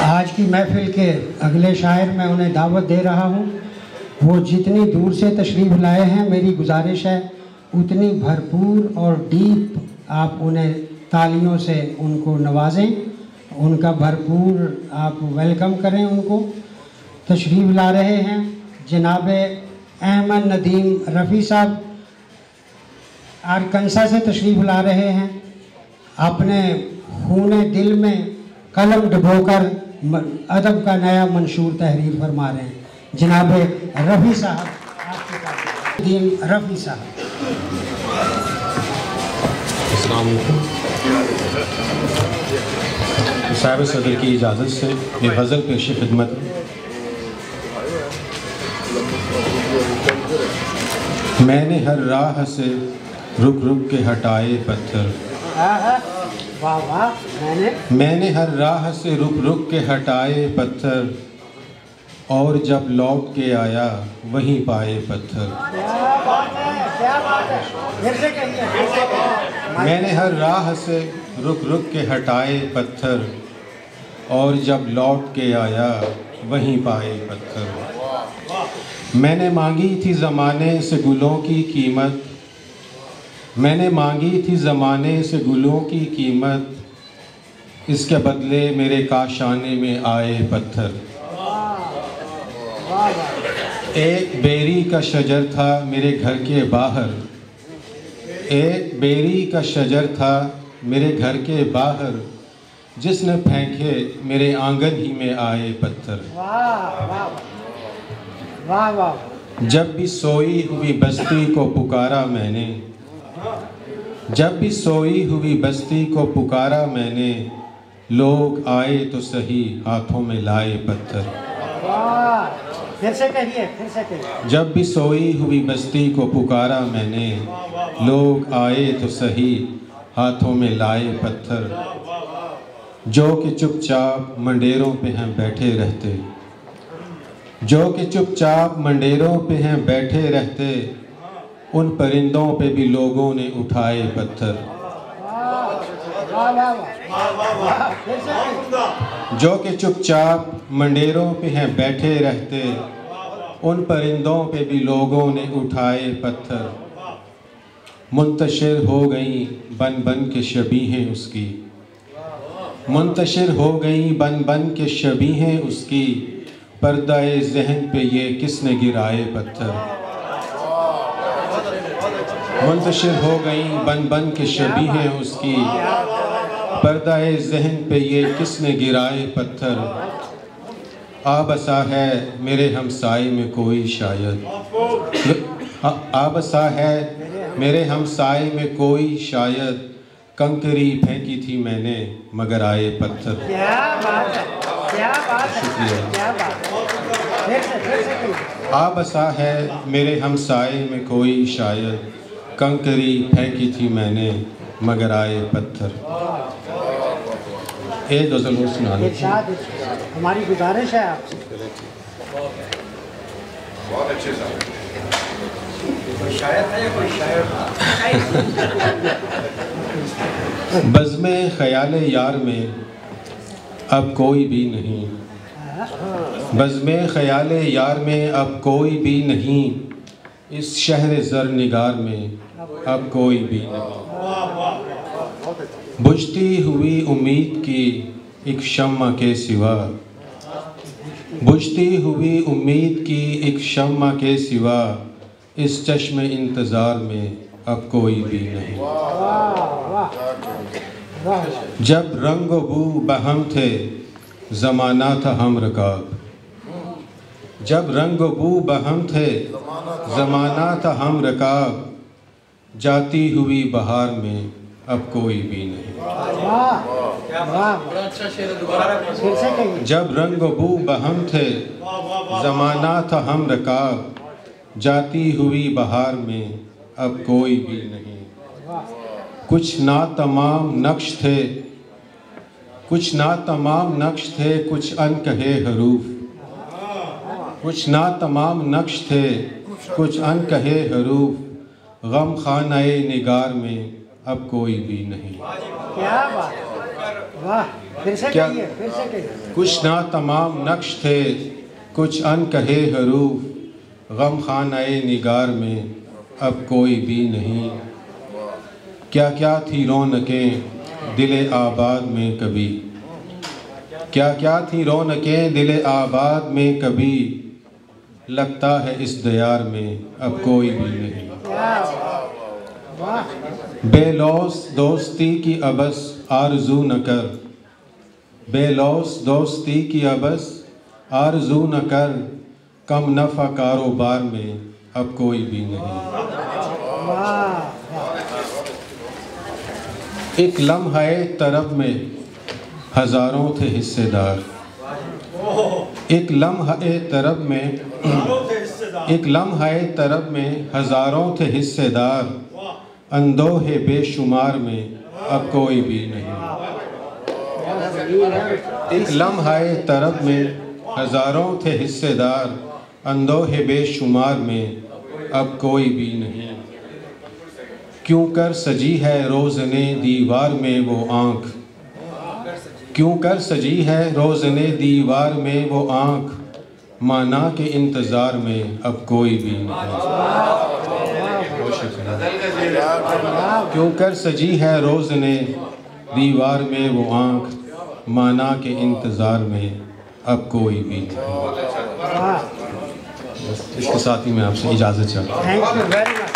आज की महफिल के अगले शायर मैं उन्हें दावत दे रहा हूँ। वो जितनी दूर से तशरीफ़ लाए हैं, मेरी गुजारिश है उतनी भरपूर और डीप आप उन्हें तालियों से उनको नवाजें, उनका भरपूर आप वेलकम करें। उनको तशरीफ़ ला रहे हैं जनाब अहमद नदीम रफ़ी साहब, आरकंसा से तशरीफ़ ला रहे हैं। अपने खूने दिल में कलम डुबोकर अदब का नया मंशूर तहरीर फरमा रहे हैं जनाब रफ़ी साहब, आपके पास नदीम रफ़ी साहब। अस्सलाम वालेकुम। साहिब सदर की इजाज़त से ये गज़ल पेश खिदमत। मैंने हर राह से रुक रुक के हटाए पत्थर, वाह वाह। मैंने हर राह से रुक रुक के हटाए पत्थर, और जब लौट के आया वहीं पाए पत्थर। क्या बात है, फिर से कहिए। मैंने हर राह से रुक रुक के हटाए पत्थर, और जब लौट के आया वहीं पाए पत्थर। मैंने मांगी थी ज़माने से गुलों की कीमत, मैंने मांगी थी ज़माने से गुलों की कीमत, इसके बदले मेरे काशाने में आए पत्थर। एक बेरी का शजर था मेरे घर के बाहर, एक बेरी का शजर था मेरे घर के बाहर, जिसने फेंके मेरे आंगन ही में आए पत्थर। वाह वाह वाह। जब भी सोई हुई बस्ती को पुकारा मैंने, जब भी सोई हुई बस्ती को पुकारा मैंने, लोग आए तो सही हाथों में लाए पत्थर। फिर से कहिए, फिर से कहिए। जब भी सोई हुई बस्ती को पुकारा मैंने, लोग आए तो सही हाथों में लाए पत्थर। जो कि चुपचाप मंडेरों पे हैं बैठे रहते, जो कि चुपचाप मंडेरों पे हैं बैठे रहते, उन परिंदों पे भी लोगों ने उठाए पत्थर। जो कि चुपचाप मंडेरों पे हैं बैठे रहते, उन परिंदों पे भी लोगों ने उठाए पत्थर। मुंतशिर हो गई बन बन के शबीहें उसकी, मुंतशिर हो गई बन बन के शबीहें उसकी, पर्दाए ज़हन पे ये किसने गिराए पत्थर। मुंतशिर हो गई बन बन के शबीहें उसकी, पर्दाए ज़हन पे ये किसने गिराए पत्थर। आबसा है मेरे हमसाए में कोई शायद, आबसा है मेरे हमसाए में कोई शायद, कंकरी फेंकी थी मैंने मगर आए पत्थर। क्या बात है, क्या बात है, शुक्रिया। क्या बात है। आबसा है मेरे हमसाए में कोई शायद, कंकरी फेंकी थी मैंने मगर आए पत्थर। एक गज़ल और सुना इरशाद, हमारी गुजारिश है आपसे। बहुत अच्छे साहब। बज़्मे ख़याले यार में अब कोई भी नहीं, बज़्मे ख़याले यार में अब कोई भी नहीं, इस शहर ज़र निगार में अब कोई भी नहीं। बुझती हुई उम्मीद की एक शम्मा के सिवा, बुझती हुई उम्मीद की एक शम्मा के सिवा, इस चश्मे इंतज़ार में अब कोई भी नहीं। जब रंग बू बहम थे ज़माना था हम रकाब, जब रंग बू बहम थे ज़माना था हम रकाब, जाती हुई बहार में अब कोई भी नहीं। जब रंग बू बहम थे ज़माना था हम रकाब, जाती हुई बहार में अब कोई भी नहीं। कुछ ना तमाम नक्श थे, कुछ ना तमाम नक्श थे, कुछ अनकहे हरूफ, कुछ ना तमाम नक्श थे, कुछ अनकहे हरूफ, गम खानाए निगार में अब कोई भी नहीं। क्या बात, वाह। फिर से क्या कहिए, फिर से कहिए। कुछ ना तमाम नक्श थे, कुछ अन कहे हरूफ, गम खानाए निगार में अब कोई भी नहीं। क्या क्या थी रौनकें दिले आबाद में कभी, क्या क्या थी रौनकें दिले आबाद में कभी, लगता है इस दयार में अब कोई भी नहीं। बेलौस दोस्ती की अबस आरज़ू न कर, बेलौस दोस्ती की अबस आरज़ू न कर, कम नफ़ा कारोबार में अब कोई भी नहीं। एक लम्हे तरब में हज़ारों थे हिस्सेदार, एक लम्हे तरब में एक लम्हे तरब में हज़ारों थे हिस्सेदार, अंदोहे बेशुमार में अब कोई भी नहीं। एक लम्हे तरब में हज़ारों थे हिस्सेदार, अंदोहे बेशुमार में अब कोई भी नहीं। क्यों कर सजी है रोज़ने दीवार में वो आँख, क्यों कर सजी है रोज़ने दीवार में वो आँख, माना के इंतज़ार में अब कोई भी नहीं। क्यों कर सजी है रोज़ने दीवार में वो आँख, माना के इंतज़ार में अब कोई भी नहीं। इसके साथ ही मैं आपसे इजाज़त चाहता हूँ। Thank you very much.